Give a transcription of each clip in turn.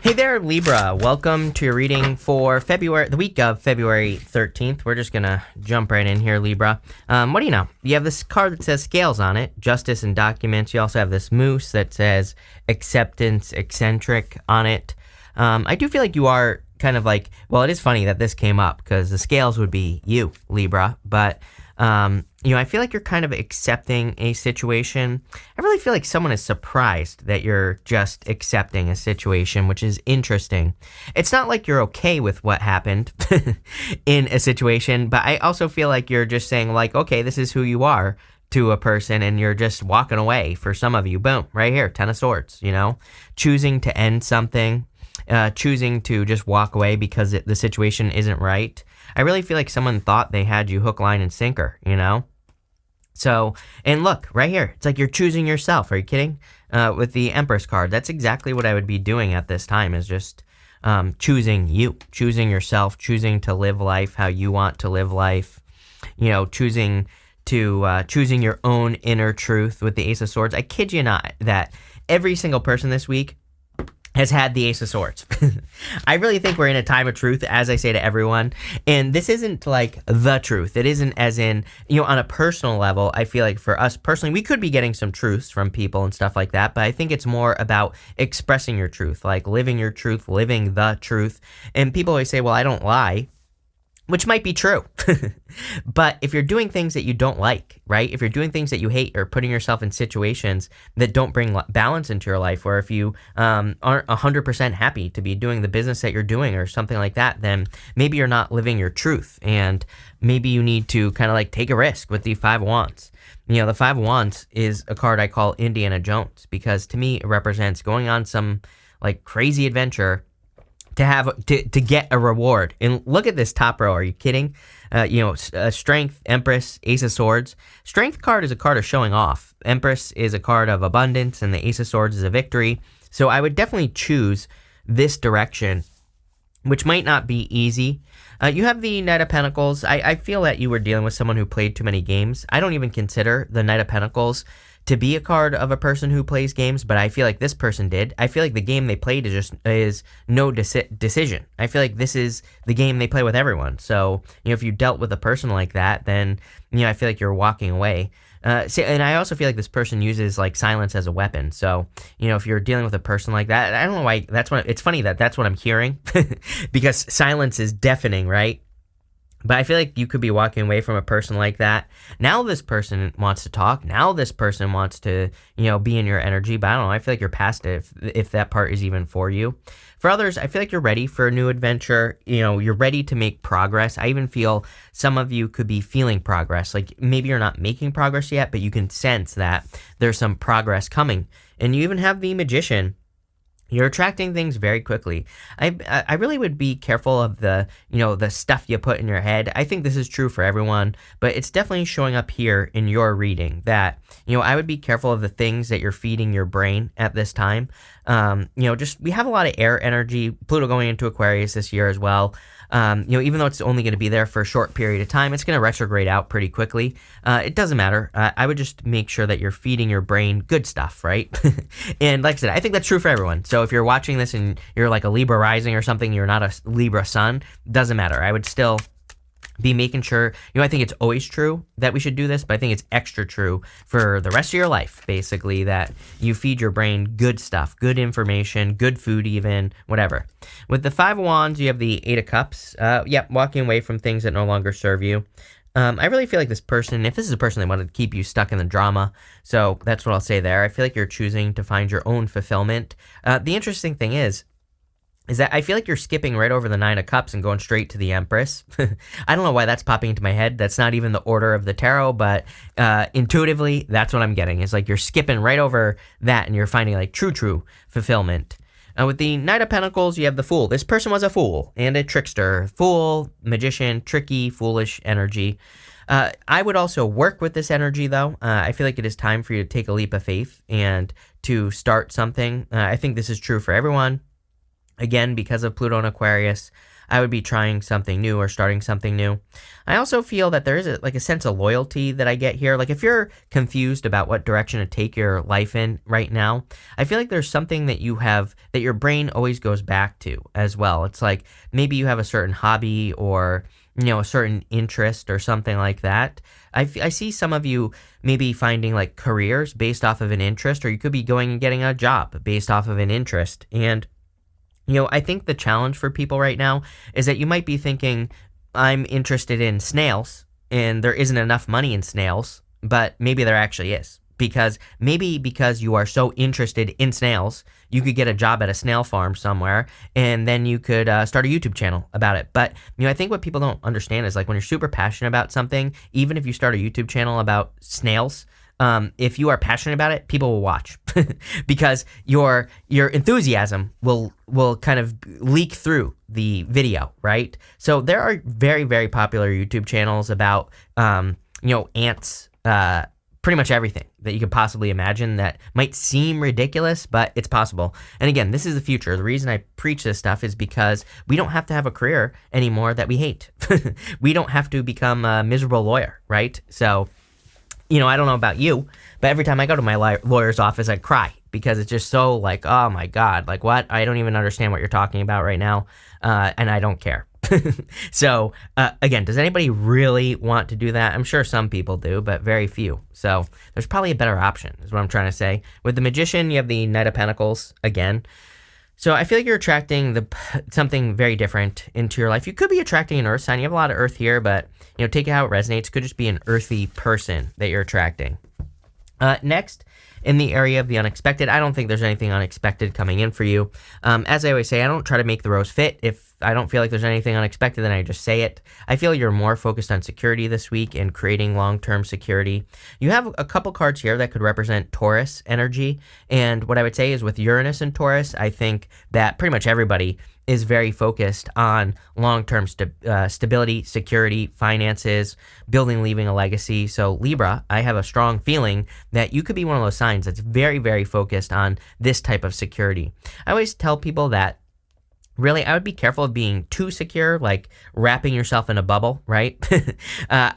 Hey there, Libra. Welcome to your reading for the week of February 13th. We're just going to jump right in here, Libra. What do you know? You have this card that says scales on it, justice and documents. You also have this moose that says acceptance, eccentric on it. I do feel like you are kind of like, well, it is funny that this came up because the scales would be you, Libra, but I feel like you're kind of accepting a situation. I really feel like someone is surprised that you're just accepting a situation, which is interesting. It's not like you're okay with what happened in a situation, but I also feel like you're just saying like, okay, this is who you are to a person, and you're just walking away. For some of you, boom, right here, 10 of Swords, choosing to end something, choosing to just walk away because the situation isn't right. I really feel like someone thought they had you hook, line, and sinker, So, and look, right here, it's like you're choosing yourself. Are you kidding? With the Empress card, that's exactly what I would be doing at this time, is just choosing you, choosing yourself, choosing to live life how you want to live life, choosing your own inner truth with the Ace of Swords. I kid you not that every single person this week has had the Ace of Swords. I really think we're in a time of truth, as I say to everyone. And this isn't like the truth. It isn't as in, on a personal level, I feel like for us personally, we could be getting some truths from people and stuff like that. But I think it's more about expressing your truth, like living your truth, living the truth. And people always say, well, I don't lie, which might be true. But if you're doing things that you don't like, right? If you're doing things that you hate, or putting yourself in situations that don't bring balance into your life, or if you aren't 100% happy to be doing the business that you're doing or something like that, then maybe you're not living your truth. And maybe you need to kind of like take a risk with the Five of Wands. The Five of Wands is a card I call Indiana Jones, because to me it represents going on some like crazy adventure to get a reward. And look at this top row. Are you kidding? Strength, Empress, Ace of Swords. Strength card is a card of showing off. Empress is a card of abundance, and the Ace of Swords is a victory. So I would definitely choose this direction, which might not be easy. You have the Knight of Pentacles. I feel that you were dealing with someone who played too many games. I don't even consider the Knight of Pentacles to be a card of a person who plays games, but I feel like this person did. I feel like the game they played is no decision. I feel like this is the game they play with everyone. So, if you dealt with a person like that, then, I feel like you're walking away. And I also feel like this person uses like silence as a weapon. So, if you're dealing with a person like that, I don't know why it's funny that that's what I'm hearing because silence is deafening, right? But I feel like you could be walking away from a person like that. Now this person wants to talk. Now this person wants to, be in your energy. But I don't know. I feel like you're past it if that part is even for you. For others, I feel like you're ready for a new adventure. You're ready to make progress. I even feel some of you could be feeling progress. Like maybe you're not making progress yet, but you can sense that there's some progress coming. And you even have the Magician. You're attracting things very quickly. I really would be careful of the stuff you put in your head. I think this is true for everyone, but it's definitely showing up here in your reading that, I would be careful of the things that you're feeding your brain at this time. We have a lot of air energy, Pluto going into Aquarius this year as well. Even though it's only going to be there for a short period of time, it's going to retrograde out pretty quickly. It doesn't matter. I would just make sure that you're feeding your brain good stuff, right? And like I said, I think that's true for everyone. So if you're watching this and you're like a Libra rising or something, you're not a Libra sun, doesn't matter. I would still be making sure, I think it's always true that we should do this, but I think it's extra true for the rest of your life, basically, that you feed your brain good stuff, good information, good food even, whatever. With the Five of Wands, you have the Eight of Cups. Walking away from things that no longer serve you. I really feel like this person, if this is a person that wanted to keep you stuck in the drama, so that's what I'll say there. I feel like you're choosing to find your own fulfillment. The interesting thing is that I feel like you're skipping right over the Nine of Cups and going straight to the Empress. I don't know why that's popping into my head. That's not even the order of the tarot, but intuitively, that's what I'm getting. It's like you're skipping right over that and you're finding like true fulfillment. With the Knight of Pentacles, you have the Fool. This person was a fool and a trickster. Fool, magician, tricky, foolish energy. I would also work with this energy, though. I feel like it is time for you to take a leap of faith and to start something. I think this is true for everyone. Again, because of Pluto and Aquarius, I would be trying something new or starting something new. I also feel that there is a sense of loyalty that I get here. Like if you're confused about what direction to take your life in right now, I feel like there's something that you have that your brain always goes back to as well. It's like maybe you have a certain hobby or a certain interest or something like that. I see some of you maybe finding like careers based off of an interest, or you could be going and getting a job based off of an interest. And I think the challenge for people right now is that you might be thinking, I'm interested in snails, and there isn't enough money in snails, but maybe there actually is. Because you are so interested in snails, you could get a job at a snail farm somewhere, and then you could start a YouTube channel about it. But, I think what people don't understand is like when you're super passionate about something, even if you start a YouTube channel about snails, if you are passionate about it, people will watch because your enthusiasm will kind of leak through the video, right? So there are very, very popular YouTube channels about, ants, pretty much everything that you could possibly imagine that might seem ridiculous, but it's possible. And again, this is the future. The reason I preach this stuff is because we don't have to have a career anymore that we hate. We don't have to become a miserable lawyer, right? So, I don't know about you, but every time I go to my lawyer's office, I cry because it's just so like, oh my God, like what? I don't even understand what you're talking about right now, and I don't care. So, again, does anybody really want to do that? I'm sure some people do, but very few. So there's probably a better option, is what I'm trying to say. With the Magician, you have the Knight of Pentacles again. So I feel like you're attracting something very different into your life. You could be attracting an earth sign. You have a lot of earth here, but take it how it resonates. It could just be an earthy person that you're attracting. Next, in the area of the unexpected, I don't think there's anything unexpected coming in for you. As I always say, I don't try to make the rose fit. If I don't feel like there's anything unexpected, then I just say it. I feel you're more focused on security this week and creating long-term security. You have a couple cards here that could represent Taurus energy. And what I would say is with Uranus and Taurus, I think that pretty much everybody is very focused on long-term stability, security, finances, building, leaving a legacy. So Libra, I have a strong feeling that you could be one of those signs that's very, very focused on this type of security. I always tell people that really, I would be careful of being too secure, like wrapping yourself in a bubble, right?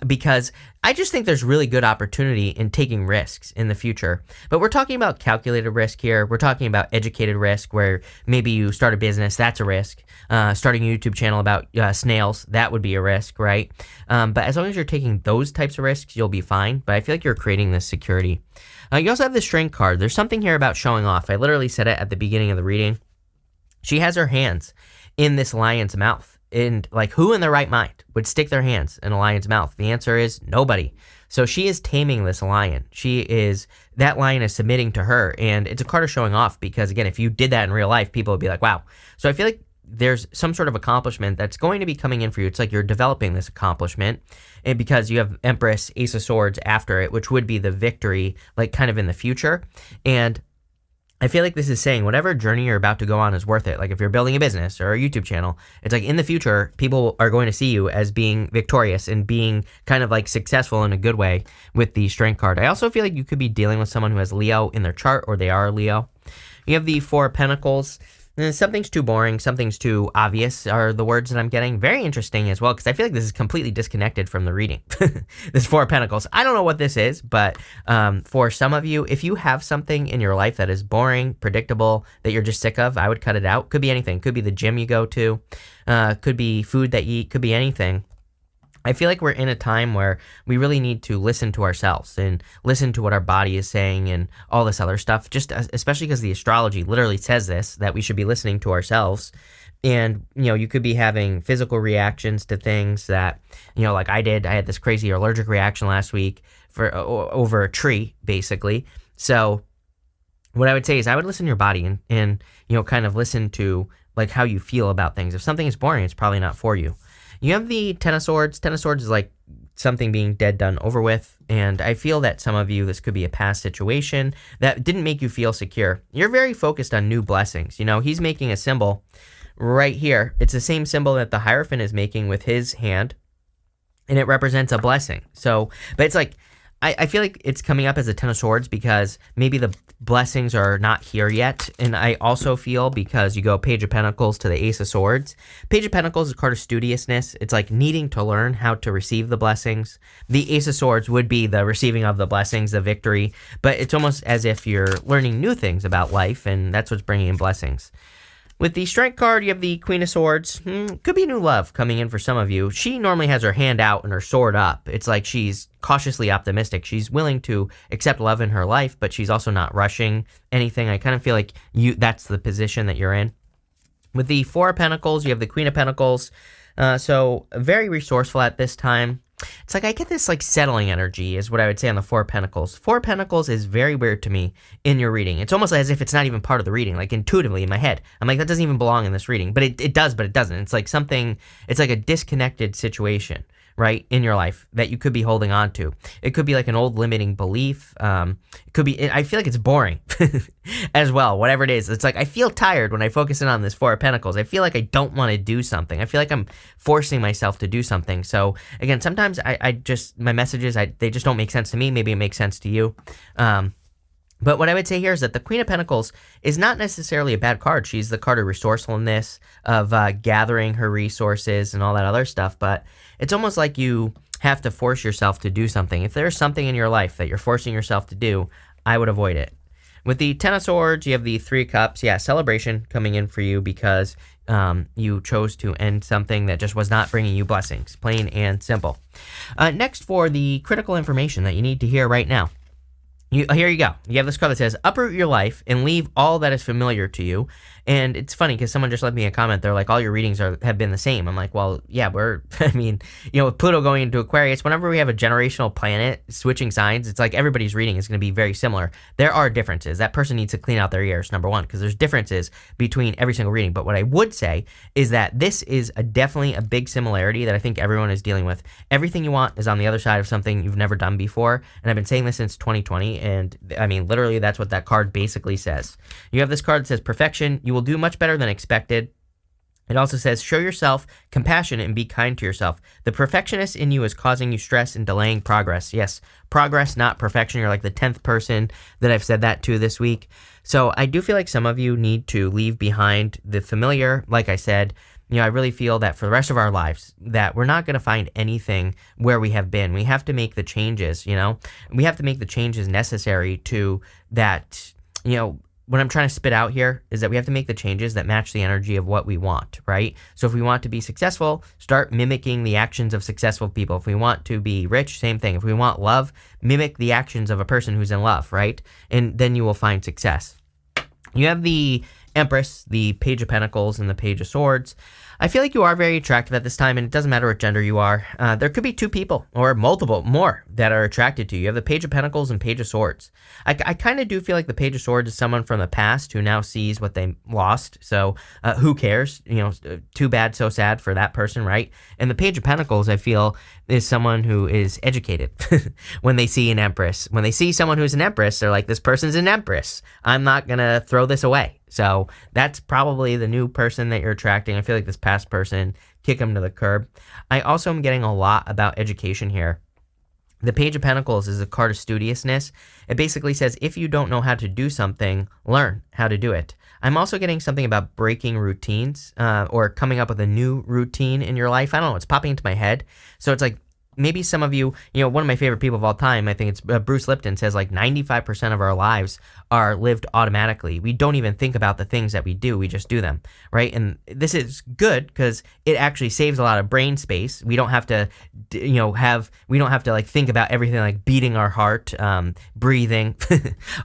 Because I just think there's really good opportunity in taking risks in the future. But we're talking about calculated risk here. We're talking about educated risk where maybe you start a business, that's a risk. Starting a YouTube channel about snails, that would be a risk, right? But as long as you're taking those types of risks, you'll be fine. But I feel like you're creating this security. You also have the Strength card. There's something here about showing off. I literally said it at the beginning of the reading. She has her hands in this lion's mouth. And like, who in their right mind would stick their hands in a lion's mouth? The answer is nobody. So she is taming this lion. That lion is submitting to her. And it's a card of showing off because, again, if you did that in real life, people would be like, wow. So I feel like there's some sort of accomplishment that's going to be coming in for you. It's like you're developing this accomplishment. And because you have Empress, Ace of Swords after it, which would be the victory, like kind of in the future. And I feel like this is saying whatever journey you're about to go on is worth it. Like if you're building a business or a YouTube channel, it's like in the future, people are going to see you as being victorious and being kind of like successful in a good way with the Strength card. I also feel like you could be dealing with someone who has Leo in their chart or they are a Leo. You have the Four of Pentacles. Something's too boring, something's too obvious are the words that I'm getting. Very interesting as well, because I feel like this is completely disconnected from the reading. This Four of Pentacles. I don't know what this is, but for some of you, if you have something in your life that is boring, predictable, that you're just sick of, I would cut it out. Could be anything. Could be the gym you go to. Could be food that you eat. Could be anything. I feel like we're in a time where we really need to listen to ourselves and listen to what our body is saying and all this other stuff, just especially because the astrology literally says this, that we should be listening to ourselves. And, you could be having physical reactions to things that, like I did. I had this crazy allergic reaction last week over a tree, basically. So what I would say is I would listen to your body and kind of listen to like how you feel about things. If something is boring, it's probably not for you. You have the Ten of Swords. Ten of Swords is like something being dead, done, over with. And I feel that some of you, this could be a past situation that didn't make you feel secure. You're very focused on new blessings. He's making a symbol right here. It's the same symbol that the Hierophant is making with his hand, and it represents a blessing. So, but it's like, I feel like it's coming up as a Ten of Swords because maybe the blessings are not here yet. And I also feel because you go Page of Pentacles to the Ace of Swords. Page of Pentacles is a card of studiousness. It's like needing to learn how to receive the blessings. The Ace of Swords would be the receiving of the blessings, the victory. But it's almost as if you're learning new things about life, and that's what's bringing in blessings. With the Strength card, you have the Queen of Swords. Could be new love coming in for some of you. She normally has her hand out and her sword up. It's like she's cautiously optimistic. She's willing to accept love in her life, but she's also not rushing anything. I kind of feel like that's the position that you're in. With the Four of Pentacles, you have the Queen of Pentacles. So very resourceful at this time. It's like I get this like settling energy is what I would say on the Four of Pentacles. Four of Pentacles is very weird to me in your reading. It's almost as if it's not even part of the reading, like intuitively in my head. I'm like, that doesn't even belong in this reading. But it does, but it doesn't. It's like something, it's like a disconnected situation, right, in your life that you could be holding on to. It could be like an old limiting belief. It could be, I feel like it's boring as well, whatever it is. It's like I feel tired when I focus in on this Four of Pentacles. I feel like I don't want to do something. I feel like I'm forcing myself to do something. So again, sometimes I just, my messages, they just don't make sense to me. Maybe it makes sense to you. But what I would say here is that the Queen of Pentacles is not necessarily a bad card. She's the card of resourcefulness, of gathering her resources and all that other stuff. But it's almost like you have to force yourself to do something. If there's something in your life that you're forcing yourself to do, I would avoid it. With the Ten of Swords, you have the Three of Cups. Yeah, celebration coming in for you because you chose to end something that just was not bringing you blessings. Plain and simple. Next, for the critical information that you need to hear right now. Here you go. You have this card that says, uproot your life and leave all that is familiar to you. And it's funny because someone just left me a comment. They're like, all your readings have been the same. I'm like, well, yeah, with Pluto going into Aquarius, whenever we have a generational planet switching signs, it's like everybody's reading is going to be very similar. There are differences. That person needs to clean out their ears, number one, because there's differences between every single reading. But what I would say is that this is definitely a big similarity that I think everyone is dealing with. Everything you want is on the other side of something you've never done before. And I've been saying this since 2020. And I mean, literally, that's what that card basically says. You have this card that says perfection. You will do much better than expected. It also says, show yourself compassion and be kind to yourself. The perfectionist in you is causing you stress and delaying progress. Yes, progress, not perfection. You're like the 10th person that I've said that to this week. So I do feel like some of you need to leave behind the familiar. Like I said, I really feel that for the rest of our lives, that we're not going to find anything where we have been. We have to make the changes, We have to make the changes necessary to that, what I'm trying to spit out here is that we have to make the changes that match the energy of what we want, right? So if we want to be successful, start mimicking the actions of successful people. If we want to be rich, same thing. If we want love, mimic the actions of a person who's in love, right? And then you will find success. You have the Empress, the Page of Pentacles, and the Page of Swords. I feel like you are very attractive at this time, and it doesn't matter what gender you are. There could be two people or multiple more that are attracted to you. You have the Page of Pentacles and Page of Swords. I kind of do feel like the Page of Swords is someone from the past who now sees what they lost. So who cares? Too bad, so sad for that person, right? And the Page of Pentacles, I feel, is someone who is educated when they see an Empress. When they see someone who's an Empress, they're like, this person's an Empress. I'm not going to throw this away. So that's probably the new person that you're attracting. I feel like this past person, kick them to the curb. I also am getting a lot about education here. The Page of Pentacles is a card of studiousness. It basically says, if you don't know how to do something, learn how to do it. I'm also getting something about breaking routines or coming up with a new routine in your life. I don't know. It's popping into my head. So it's like, maybe some of you, one of my favorite people of all time, I think it's Bruce Lipton, says like 95% of our lives are lived automatically. We don't even think about the things that we do. We just do them, right? And this is good because it actually saves a lot of brain space. We don't have to, we don't have to like think about everything like beating our heart, breathing,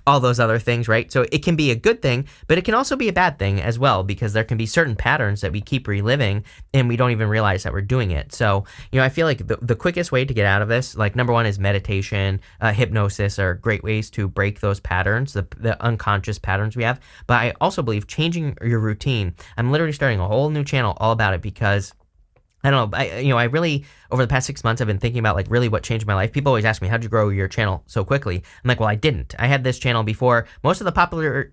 all those other things, right? So it can be a good thing, but it can also be a bad thing as well because there can be certain patterns that we keep reliving and we don't even realize that we're doing it. So, I feel like the quickest way to get out of this, like number one is meditation, hypnosis are great ways to break those patterns, the unconscious patterns we have. But I also believe changing your routine, I'm literally starting a whole new channel all about it because I don't know. I really, over the past 6 months, I've been thinking about like really what changed my life. People always ask me, how'd you grow your channel so quickly? I'm like, well, I didn't. I had this channel before most of the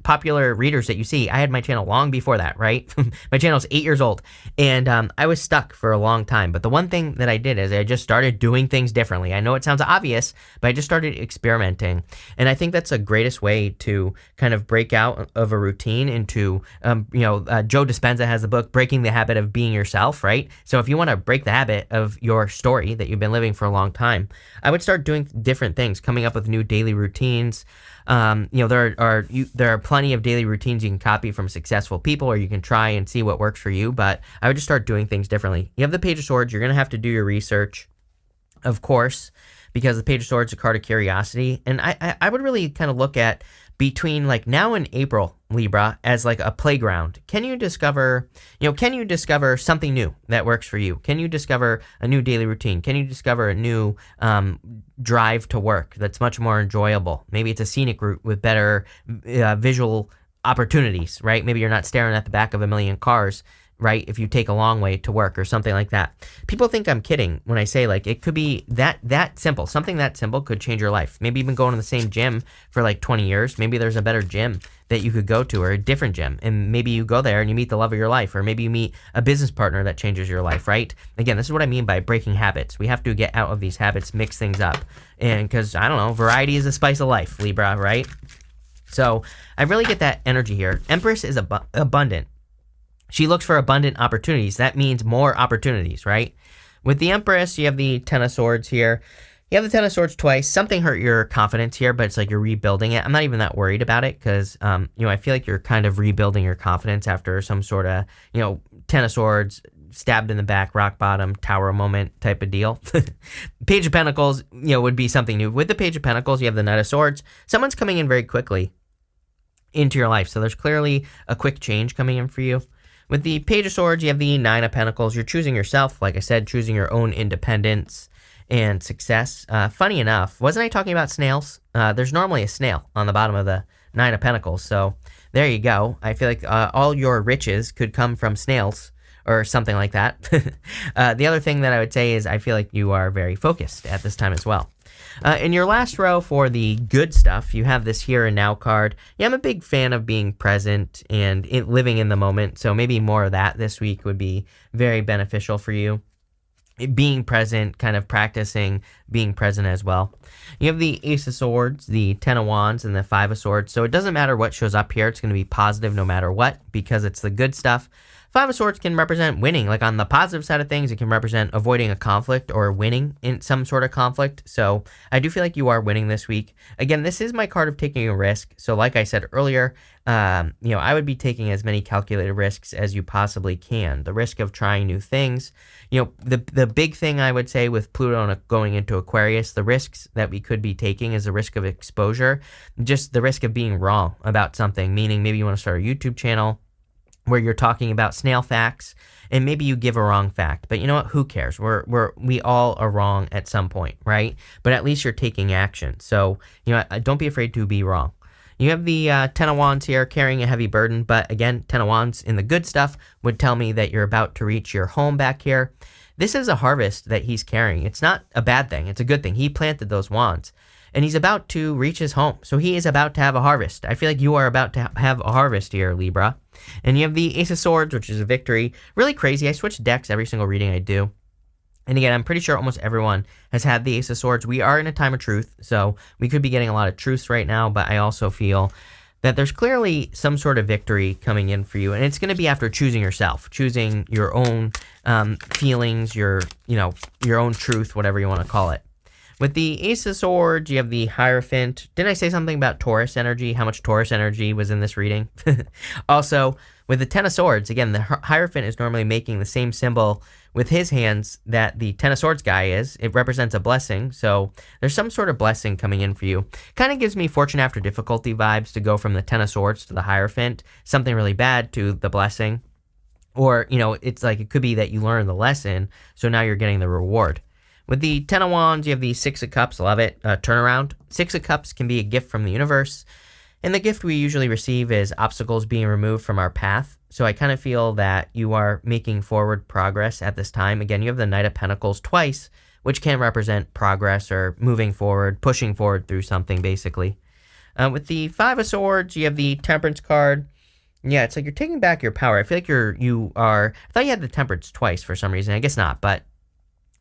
popular readers that you see. I had my channel long before that, right? My channel's 8 years old, and I was stuck for a long time. But the one thing that I did is I just started doing things differently. I know it sounds obvious, but I just started experimenting, and I think that's the greatest way to kind of break out of a routine into, Joe Dispenza has the book Breaking the Habit of Being Yourself, right? So if you want to break the habit of your story that you've been living for a long time, I would start doing different things, coming up with new daily routines. There are plenty of daily routines you can copy from successful people, or you can try and see what works for you. But I would just start doing things differently. You have the Page of Swords. You're going to have to do your research, of course, because the Page of Swords is a card of curiosity. And I would really kind of look at between like now and April, Libra, as like a playground. Can you discover something new that works for you? Can you discover a new daily routine? Can you discover a new drive to work that's much more enjoyable? Maybe it's a scenic route with better visual opportunities, right? Maybe you're not staring at the back of a million cars, right? If you take a long way to work or something like that. People think I'm kidding when I say like it could be that simple. Something that simple could change your life. Maybe you've been going to the same gym for like 20 years. Maybe there's a better gym that you could go to, or a different gym, and maybe you go there and you meet the love of your life, or maybe you meet a business partner that changes your life, right? Again, this is what I mean by breaking habits. We have to get out of these habits, mix things up, and because I don't know, variety is the spice of life, Libra, right? So I really get that energy here. Empress is abundant. She looks for abundant opportunities. That means more opportunities, right? With the Empress, you have the Ten of Swords here. You have the Ten of Swords twice. Something hurt your confidence here, but it's like you're rebuilding it. I'm not even that worried about it because, I feel like you're kind of rebuilding your confidence after some sort of, Ten of Swords, stabbed in the back, rock bottom, tower moment type of deal. Page of Pentacles, would be something new. With the Page of Pentacles, you have the Knight of Swords. Someone's coming in very quickly into your life. So there's clearly a quick change coming in for you. With the Page of Swords, you have the Nine of Pentacles. You're choosing yourself, like I said, choosing your own independence and success. Funny enough, wasn't I talking about snails? There's normally a snail on the bottom of the Nine of Pentacles, so there you go. I feel like all your riches could come from snails or something like that. The other thing that I would say is I feel like you are very focused at this time as well. In your last row for the good stuff, you have this Here and Now card. Yeah, I'm a big fan of being present and living in the moment, so maybe more of that this week would be very beneficial for you. Being present, kind of practicing being present as well. You have the Ace of Swords, the Ten of Wands, and the Five of Swords. So it doesn't matter what shows up here. It's going to be positive no matter what because it's the good stuff. Five of Swords can represent winning. Like on the positive side of things, it can represent avoiding a conflict or winning in some sort of conflict. So I do feel like you are winning this week. Again, this is my card of taking a risk. So like I said earlier, I would be taking as many calculated risks as you possibly can. The risk of trying new things. The big thing I would say with Pluto going into Aquarius, the risks that we could be taking is the risk of exposure, just the risk of being wrong about something, meaning maybe you want to start a YouTube channel where you're talking about snail facts and maybe you give a wrong fact, but you know what, who cares? We all are wrong at some point, right? But at least you're taking action. So, don't be afraid to be wrong. You have the Ten of Wands here carrying a heavy burden, but again, Ten of Wands in the good stuff would tell me that you're about to reach your home back here. This is a harvest that he's carrying. It's not a bad thing. It's a good thing. He planted those wands and he's about to reach his home. So he is about to have a harvest. I feel like you are about to have a harvest here, Libra. And you have the Ace of Swords, which is a victory. Really crazy. I switch decks every single reading I do. And again, I'm pretty sure almost everyone has had the Ace of Swords. We are in a time of truth, so we could be getting a lot of truths right now, but I also feel that there's clearly some sort of victory coming in for you, and it's going to be after choosing yourself, choosing your own feelings, your own truth, whatever you want to call it. With the Ace of Swords, you have the Hierophant. Didn't I say something about Taurus energy? How much Taurus energy was in this reading? Also, with the Ten of Swords, again, the Hierophant is normally making the same symbol with his hands that the Ten of Swords guy is. It represents a blessing, so there's some sort of blessing coming in for you. Kind of gives me fortune after difficulty vibes to go from the Ten of Swords to the Hierophant, something really bad to the blessing. Or, it's like it could be that you learn the lesson, so now you're getting the reward. With the Ten of Wands, you have the Six of Cups. Love it. Turnaround. Six of Cups can be a gift from the universe. And the gift we usually receive is obstacles being removed from our path. So I kind of feel that you are making forward progress at this time. Again, you have the Knight of Pentacles twice, which can represent progress or moving forward, pushing forward through something, basically. With the Five of Swords, you have the Temperance card. Yeah, it's like you're taking back your power. I feel like I thought you had the Temperance twice for some reason. I guess not, but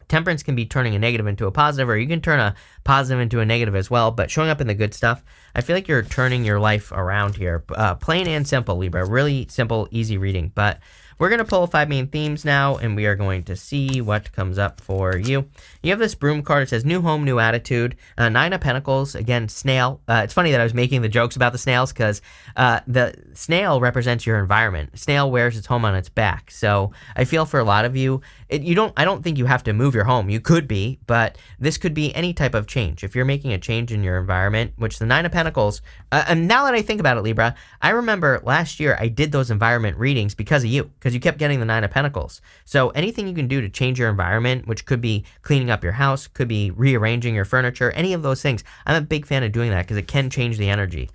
Temperance can be turning a negative into a positive, or you can turn a positive into a negative as well, but showing up in the good stuff. I feel like you're turning your life around here. Plain and simple, Libra. Really simple, easy reading. But we're going to pull 5 main themes now, and we are going to see what comes up for you. You have this Broom card. It says new home, new attitude. 9 of Pentacles, again, snail. It's funny that I was making the jokes about the snails because the snail represents your environment. Snail wears its home on its back. So I feel for a lot of you, I don't think you have to move your home. You could be, but this could be any type of change. If you're making a change in your environment, which the 9 of Pentacles, and now that I think about it, Libra, I remember last year I did those environment readings because of you, because you kept getting the 9 of Pentacles. So anything you can do to change your environment, which could be cleaning up your house, could be rearranging your furniture, any of those things, I'm a big fan of doing that because it can change the energy.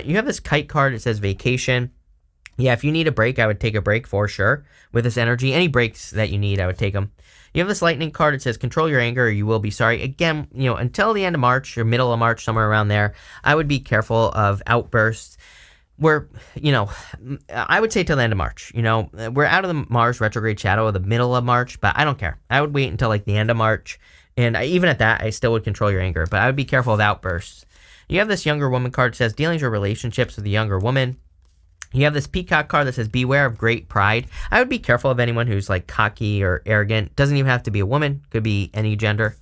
You have this Kite card. It says vacation. Yeah, if you need a break, I would take a break for sure with this energy. Any breaks that you need, I would take them. You have this Lightning card. It says control your anger or you will be sorry. Again, until the end of March or middle of March, somewhere around there, I would be careful of outbursts. I would say till the end of March. We're out of the Mars retrograde shadow of the middle of March, but I don't care. I would wait until like the end of March. And even at that, I still would control your anger, but I would be careful of outbursts. You have this Younger Woman card. It says dealings or relationships with a younger woman. You have this Peacock card that says beware of great pride. I would be careful of anyone who's like cocky or arrogant. Doesn't even have to be a woman. Could be any gender.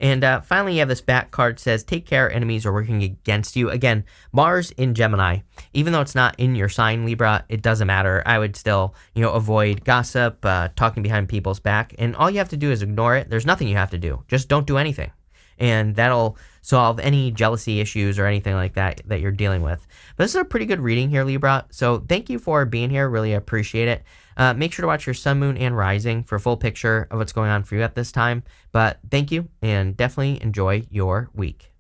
And finally, you have this Bat card that says take care, enemies are working against you. Again, Mars in Gemini. Even though it's not in your sign, Libra, it doesn't matter. I would still, avoid gossip, talking behind people's back. And all you have to do is ignore it. There's nothing you have to do. Just don't do anything. And that'll solve any jealousy issues or anything like that you're dealing with. But this is a pretty good reading here, Libra. So thank you for being here. Really appreciate it. Make sure to watch your sun, moon, and rising for a full picture of what's going on for you at this time. But thank you, and definitely enjoy your week.